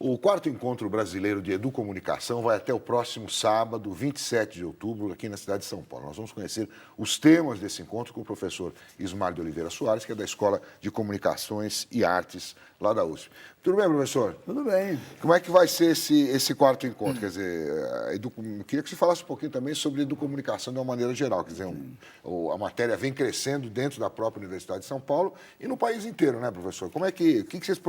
O quarto encontro brasileiro de educomunicação vai até o próximo sábado, 27 de outubro, aqui na cidade de São Paulo. Nós vamos conhecer os temas desse encontro com o professor Ismar de Oliveira Soares, que é da Escola de Comunicações e Artes lá da USP. Tudo bem, professor? Tudo bem. Como é que vai ser esse quarto encontro? Quer dizer, eu queria que você falasse um pouquinho também sobre educomunicação de uma maneira geral. Quer dizer, a matéria vem crescendo dentro da própria Universidade de São Paulo e no país inteiro, né, professor? O que vocês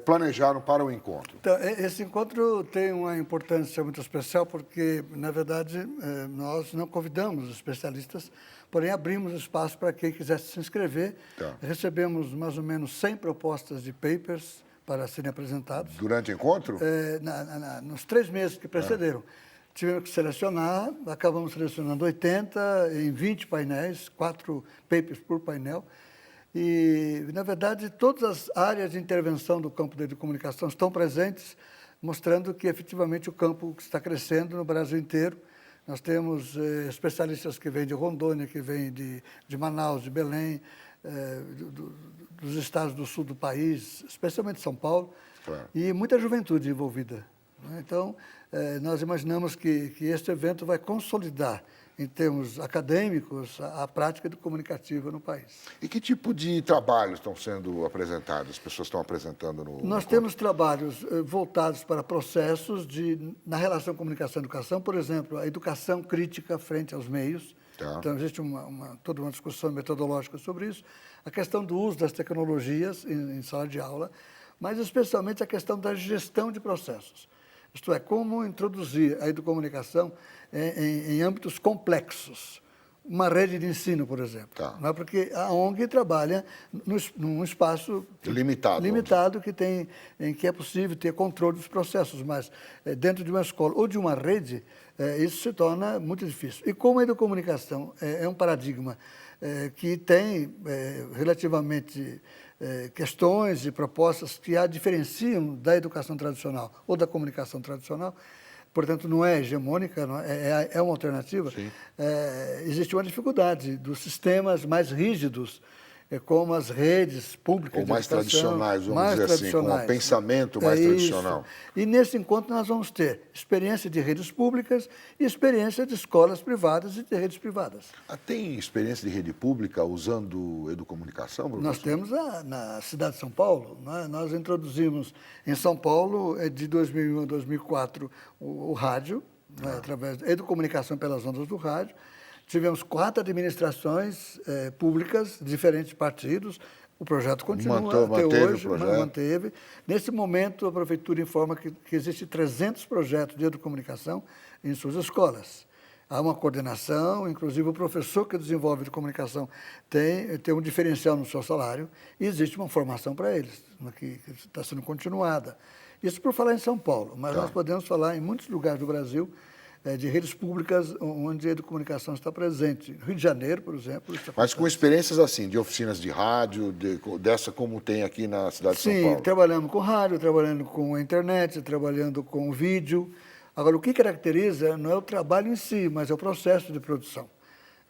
planejaram para o encontro? Então, esse encontro tem uma importância muito especial porque, na verdade, nós não convidamos os especialistas, porém abrimos espaço para quem quisesse se inscrever. Tá. Recebemos mais ou menos 100 propostas de papers para serem apresentados. Durante o encontro? Nos 3 meses que precederam. Tivemos que selecionar, acabamos selecionando 80 em 20 painéis, 4 papers por painel. E, na verdade, todas as áreas de intervenção do campo da educomunicação estão presentes, mostrando que, efetivamente, o campo está crescendo no Brasil inteiro. Nós temos especialistas que vêm de Rondônia, que vêm de Manaus, de Belém, dos estados do sul do país, especialmente São Paulo, claro. E muita juventude envolvida. Então, nós imaginamos que este evento vai consolidar, em termos acadêmicos, a prática comunicativa no país. E que tipo de trabalhos estão sendo apresentados, as pessoas estão apresentando no Nós temos trabalhos voltados para processos na relação comunicação-educação, por exemplo, a educação crítica frente aos meios. Tá. Então, existe toda uma discussão metodológica sobre isso. A questão do uso das tecnologias em sala de aula, mas especialmente a questão da gestão de processos. Isto é, como introduzir a educomunicação em âmbitos complexos. Uma rede de ensino, por exemplo. Tá. Não é porque a ONG trabalha num espaço limitado em que é possível ter controle dos processos, mas dentro de uma escola ou de uma rede, isso se torna muito difícil. E como a educomunicação é um paradigma que tem relativamente questões e propostas que a diferenciam da educação tradicional ou da comunicação tradicional, portanto, não é hegemônica, é uma alternativa, existe uma dificuldade dos sistemas mais rígidos, como as redes públicas ou mais de educação, tradicionais, vamos dizer assim, com um pensamento mais tradicional. E nesse encontro nós vamos ter experiência de redes públicas e experiência de escolas privadas e de redes privadas. Tem experiência de rede pública usando educomunicação, professor? Nós temos na cidade de São Paulo, nós introduzimos em São Paulo, de 2001 a 2004, o rádio, através da educomunicação pelas ondas do rádio. Tivemos 4 administrações públicas, diferentes partidos. O projeto continua até hoje, manteve. Nesse momento, a Prefeitura informa que existe 300 projetos de educomunicação em suas escolas. Há uma coordenação, inclusive o professor que desenvolve educomunicação tem um diferencial no seu salário e existe uma formação para eles, que está sendo continuada. Isso por falar em São Paulo, mas nós podemos falar em muitos lugares do Brasil, de redes públicas onde a educomunicação está presente. No Rio de Janeiro, por exemplo. Mas com experiências assim, de oficinas de rádio, dessa como tem aqui na cidade de São Paulo? Sim, trabalhando com rádio, trabalhando com a internet, trabalhando com vídeo. Agora, o que caracteriza não é o trabalho em si, mas é o processo de produção,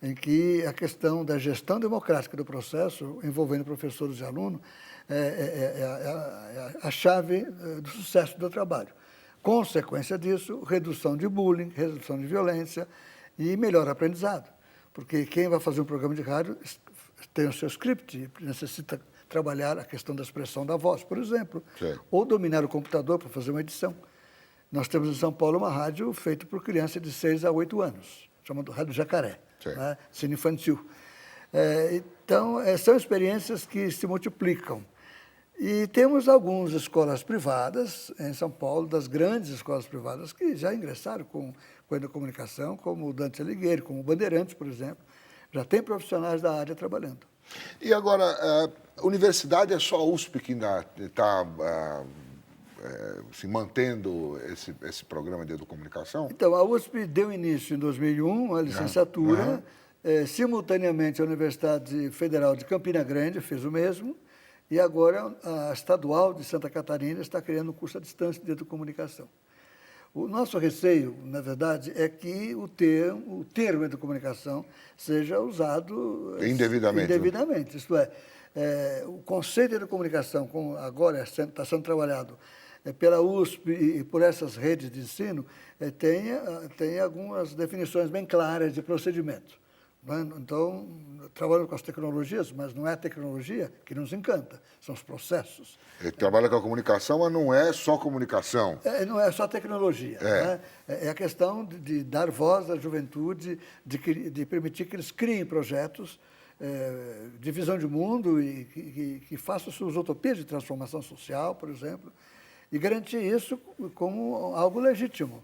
em que a questão da gestão democrática do processo, envolvendo professores e alunos, é a chave do sucesso do trabalho. Consequência disso, redução de bullying, redução de violência e melhor aprendizado. Porque quem vai fazer um programa de rádio tem o seu script, necessita trabalhar a questão da expressão da voz, por exemplo, ou dominar o computador para fazer uma edição. Nós temos em São Paulo uma rádio feita por crianças de 6 a 8 anos, chamada Rádio Jacaré, cine infantil. Então, são experiências que se multiplicam. E temos algumas escolas privadas em São Paulo, das grandes escolas privadas, que já ingressaram com a educomunicação, como o Dante Alighieri, como o Bandeirantes, por exemplo. Já tem profissionais da área trabalhando. E agora, a universidade é só a USP que ainda está se mantendo esse programa de educomunicação? Então, a USP deu início em 2001, a licenciatura. Simultaneamente, a Universidade Federal de Campina Grande fez o mesmo. E agora a Estadual de Santa Catarina está criando um curso à distância de educomunicação. O nosso receio, na verdade, é que o termo educomunicação seja usado indevidamente. Isto é, o conceito de educomunicação, como agora está sendo trabalhado pela USP e por essas redes de ensino, tem algumas definições bem claras de procedimento. Né? Então, trabalhando com as tecnologias, mas não é a tecnologia que nos encanta, são os processos. Ele trabalha com a comunicação, mas não é só comunicação. Não é só tecnologia. Né? É a questão de dar voz à juventude, de permitir que eles criem projetos de visão de mundo e que façam suas utopias de transformação social, por exemplo, e garantir isso como algo legítimo.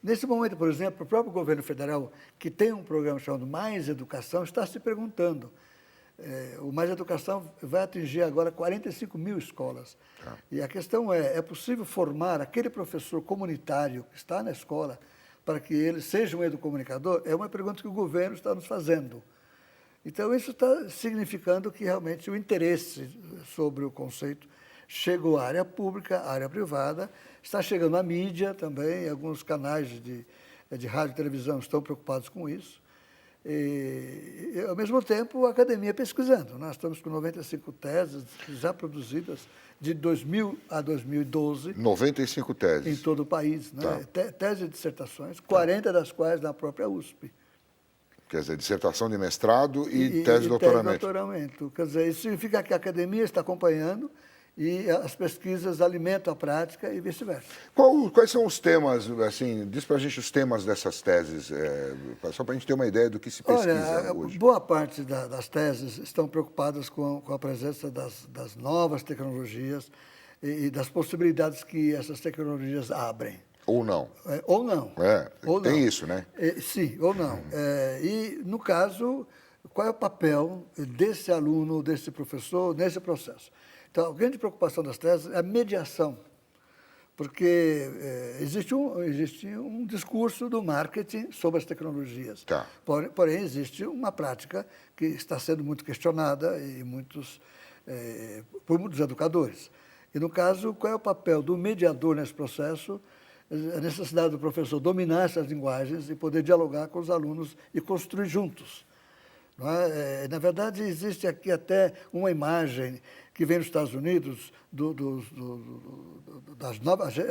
Nesse momento, por exemplo, o próprio governo federal, que tem um programa chamado Mais Educação, está se perguntando. O Mais Educação vai atingir agora 45 mil escolas. E a questão é possível formar aquele professor comunitário que está na escola para que ele seja um educomunicador? É uma pergunta que o governo está nos fazendo. Então, isso está significando que realmente o interesse sobre o conceito chegou à área pública, à área privada, está chegando à mídia também, alguns canais de rádio e televisão estão preocupados com isso. E, ao mesmo tempo, a academia pesquisando. Nós estamos com 95 teses já produzidas de 2000 a 2012. 95 teses. Em todo o país. Né? Teses e dissertações, 40 das quais na própria USP. Quer dizer, dissertação de mestrado e tese de doutoramento. Tese de doutoramento. Quer dizer, isso significa que a academia está acompanhando e as pesquisas alimentam a prática e vice-versa. Quais são os temas, assim, diz para a gente os temas dessas teses, só para a gente ter uma ideia do que se pesquisa hoje. Boa parte das teses estão preocupadas com a presença das novas tecnologias e das possibilidades que essas tecnologias abrem. Ou não. Ou não. Ou tem não. Isso, né? Sim, ou não. E, no caso, qual é o papel desse aluno, desse professor, nesse processo? Então, a grande preocupação das teses é a mediação, porque existe um discurso do marketing sobre as tecnologias. Tá. Porém, existe uma prática que está sendo muito questionada por muitos educadores. E, no caso, qual é o papel do mediador nesse processo? A necessidade do professor dominar essas linguagens e poder dialogar com os alunos e construir juntos. Não é? Na verdade, existe aqui até uma imagem que vem nos Estados Unidos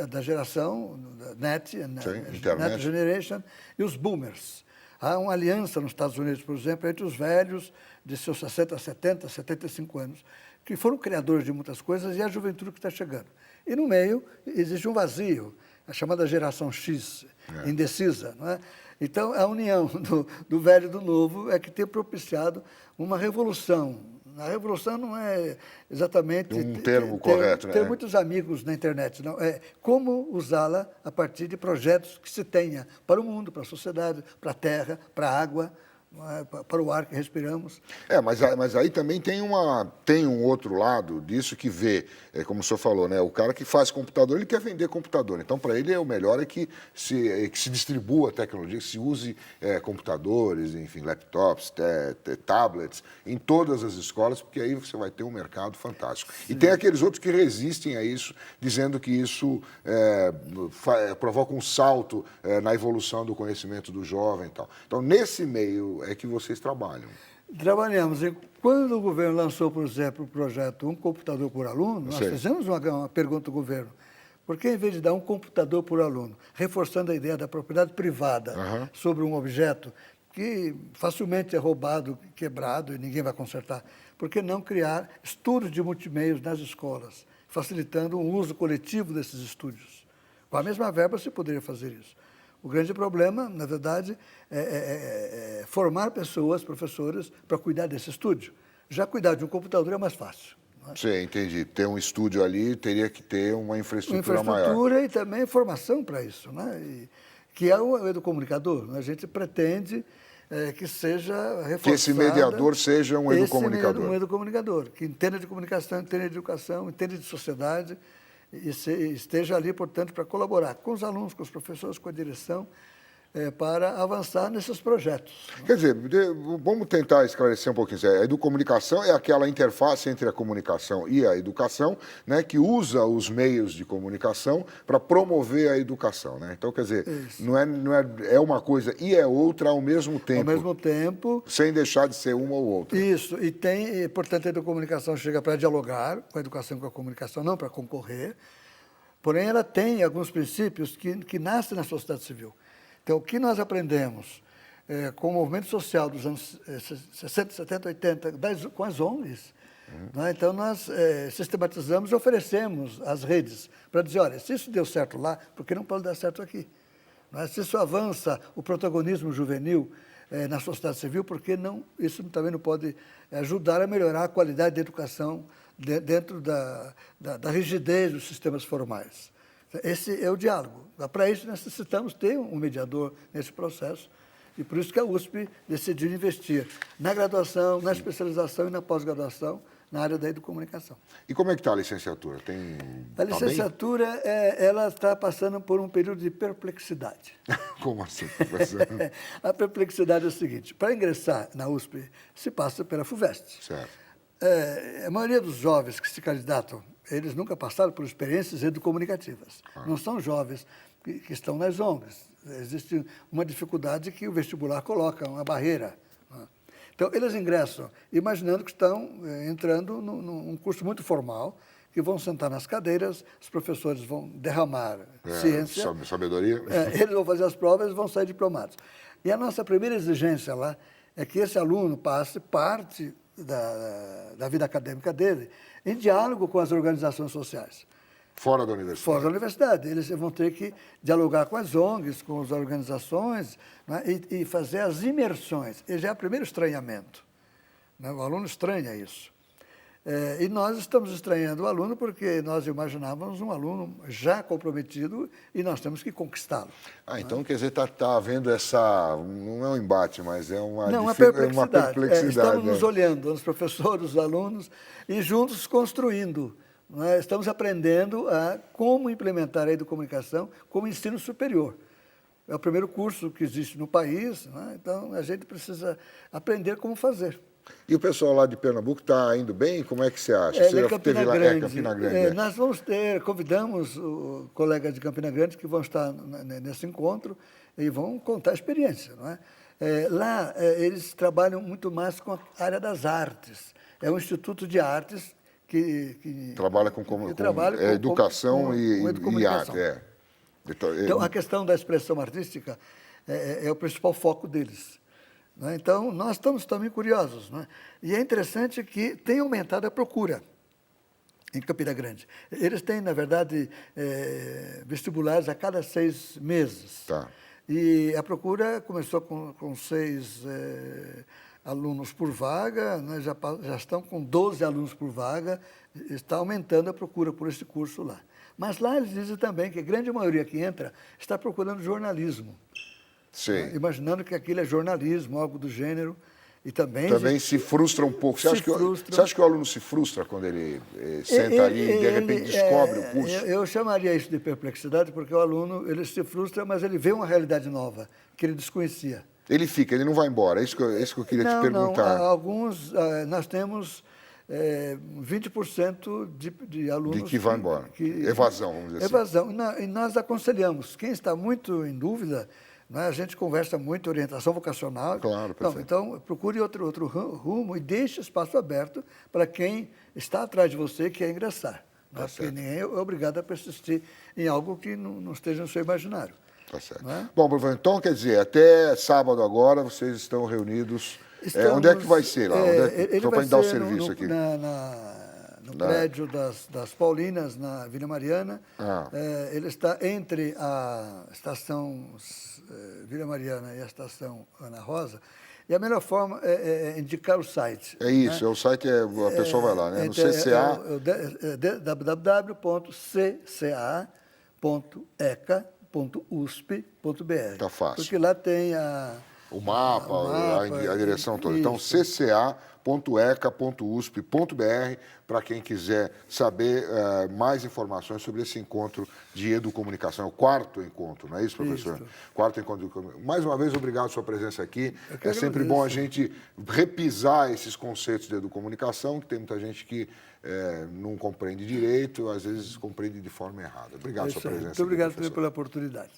da geração NET, Net Generation, e os boomers. Há uma aliança nos Estados Unidos, por exemplo, entre os velhos de seus 60, 70, 75 anos, que foram criadores de muitas coisas, e a juventude que está chegando. E no meio existe um vazio, a chamada geração X, indecisa. Não é? Então, a união do velho e do novo é que tem propiciado uma revolução. A revolução não é exatamente um termo correto, ter muitos amigos na internet, não. É como usá-la a partir de projetos que se tenha para o mundo, para a sociedade, para a terra, para a água, para o ar que respiramos. Mas aí também tem um outro lado disso que vê, como o senhor falou, né? O cara que faz computador, ele quer vender computador. Então, para ele, o melhor é que se distribua a tecnologia, que se use computadores, enfim, laptops, tablets, em todas as escolas, porque aí você vai ter um mercado fantástico. Sim. E tem aqueles outros que resistem a isso, dizendo que isso provoca um salto na evolução do conhecimento do jovem e tal. Então, nesse meio é que vocês trabalham. Trabalhamos. E quando o governo lançou, por exemplo, o projeto Um Computador por Aluno, nós fizemos uma pergunta ao governo. Por que, em vez de dar um computador por aluno, reforçando a ideia da propriedade privada sobre um objeto que facilmente é roubado, quebrado e ninguém vai consertar, por que não criar estúdios de multimeios nas escolas, facilitando um uso coletivo desses estúdios? Com a mesma verba se poderia fazer isso. O grande problema, na verdade, é formar pessoas, professores, para cuidar desse estúdio. Já cuidar de um computador é mais fácil. Não é? Sim, entendi. Ter um estúdio ali teria que ter uma infraestrutura maior. Infraestrutura e também formação para isso, né? Que é o educomunicador. A gente pretende que seja reforçado. Que esse mediador seja um educomunicador. Um educomunicador, que entenda de comunicação, entenda de educação, entenda de sociedade, e esteja ali, portanto, para colaborar com os alunos, com os professores, com a direção, para avançar nesses projetos. Quer dizer, vamos tentar esclarecer um pouquinho. A educomunicação é aquela interface entre a comunicação e a educação, né, que usa os meios de comunicação para promover a educação. Né? Então, quer dizer, é uma coisa e é outra ao mesmo tempo. Ao mesmo tempo. Sem deixar de ser uma ou outra. Isso, portanto, a educomunicação chega para dialogar com a educação e com a comunicação, não para concorrer, Porém, ela tem alguns princípios que nascem na sociedade civil. Então, o que nós aprendemos com o movimento social dos anos 60, 70, 80, com as ONGs, né? Então, nós sistematizamos e oferecemos às redes para dizer, olha, se isso deu certo lá, por que não pode dar certo aqui? Né? Se isso avança o protagonismo juvenil na sociedade civil, por que não, isso também não pode ajudar a melhorar a qualidade da educação dentro da rigidez dos sistemas formais? Esse é o diálogo. Para isso, necessitamos ter um mediador nesse processo, e por isso que a USP decidiu investir na graduação, na especialização e na pós-graduação na área da educomunicação. E como é que está a licenciatura? A licenciatura, ela está passando por um período de perplexidade. Como assim, professor? A perplexidade é o seguinte, para ingressar na USP, se passa pela FUVEST. Certo. A maioria dos jovens que se candidatam, eles nunca passaram por experiências educomunicativas. Não são jovens que estão nas ONGs. Existe uma dificuldade que o vestibular coloca, uma barreira. Então, eles ingressam imaginando que estão entrando num curso muito formal, que vão sentar nas cadeiras, os professores vão derramar ciência. Sabedoria. Eles vão fazer as provas e vão sair diplomados. E a nossa primeira exigência lá é que esse aluno passe parte da vida acadêmica dele em diálogo com as organizações sociais. Fora da universidade. Fora da universidade. Eles vão ter que dialogar com as ONGs, com as organizações, né, e fazer as imersões. E já é o primeiro estranhamento. Né? O aluno estranha isso. E nós estamos estranhando o aluno porque nós imaginávamos um aluno já comprometido e nós temos que conquistá-lo. Então, quer dizer, está havendo essa... Não é um embate, mas é uma perplexidade. Estamos né? nos olhando, os professores, os alunos, e juntos construindo. Né? Estamos aprendendo a como implementar a educomunicação como ensino superior. É o primeiro curso que existe no país, né? Então a gente precisa aprender como fazer. E o pessoal lá de Pernambuco está indo bem? Como é que você acha? Você já teve lá? Campina Grande. Nós convidamos colegas de Campina Grande que vão estar nesse encontro e vão contar a experiência. Não é? Lá eles trabalham muito mais com a área das artes. É um instituto de artes que trabalha com educação e arte. Então, a questão da expressão artística é o principal foco deles. Né? Então, nós estamos também curiosos. Né? E é interessante que tem aumentado a procura em Campina Grande. Eles têm, na verdade, vestibulares a cada 6 meses. Tá. E a procura começou com 6 alunos por vaga, né? já estão com 12 alunos por vaga, está aumentando a procura por esse curso lá. Mas lá eles dizem também que a grande maioria que entra está procurando jornalismo. Sim. Né? Imaginando que aquilo é jornalismo, algo do gênero. E também se frustra um pouco. Você acha que o aluno se frustra quando ele senta ali e de repente descobre o curso? Eu chamaria isso de perplexidade, porque o aluno ele se frustra, mas ele vê uma realidade nova, que ele desconhecia. Ele fica, ele não vai embora. É isso que eu queria te perguntar. Não, alguns, nós temos 20% de alunos... De que vai embora. Evasão, vamos dizer evasão. Assim. E nós aconselhamos. Quem está muito em dúvida, né, a gente conversa muito orientação vocacional. Claro, perfeito. Então, procure outro rumo e deixe espaço aberto para quem está atrás de você e quer ingressar. Né, porque ninguém é obrigado a persistir em algo que não esteja no seu imaginário. Tá certo. É? Bom, professor, então, quer dizer, até sábado agora vocês estão reunidos. Onde é que vai ser lá? Só para dar o serviço aqui. No prédio das Paulinas, na Vila Mariana. Ele está entre a estação Vila Mariana e a estação Ana Rosa. E a melhor forma é indicar o site. É isso, né? O site a pessoa vai lá, né? No CCA. www.cca.eca.usp.br. Tá fácil. Porque lá tem o mapa, a direção toda. Então, cca.eca.usp.br, para quem quiser saber mais informações sobre esse encontro de educomunicação. É o 4º encontro, não é isso, professor? Isso. 4º encontro. Mais uma vez, obrigado pela sua presença aqui. É sempre bom a gente repisar esses conceitos de educomunicação, que tem muita gente que não compreende direito, às vezes compreende de forma errada. Obrigado pela sua presença. Muito obrigado pela oportunidade.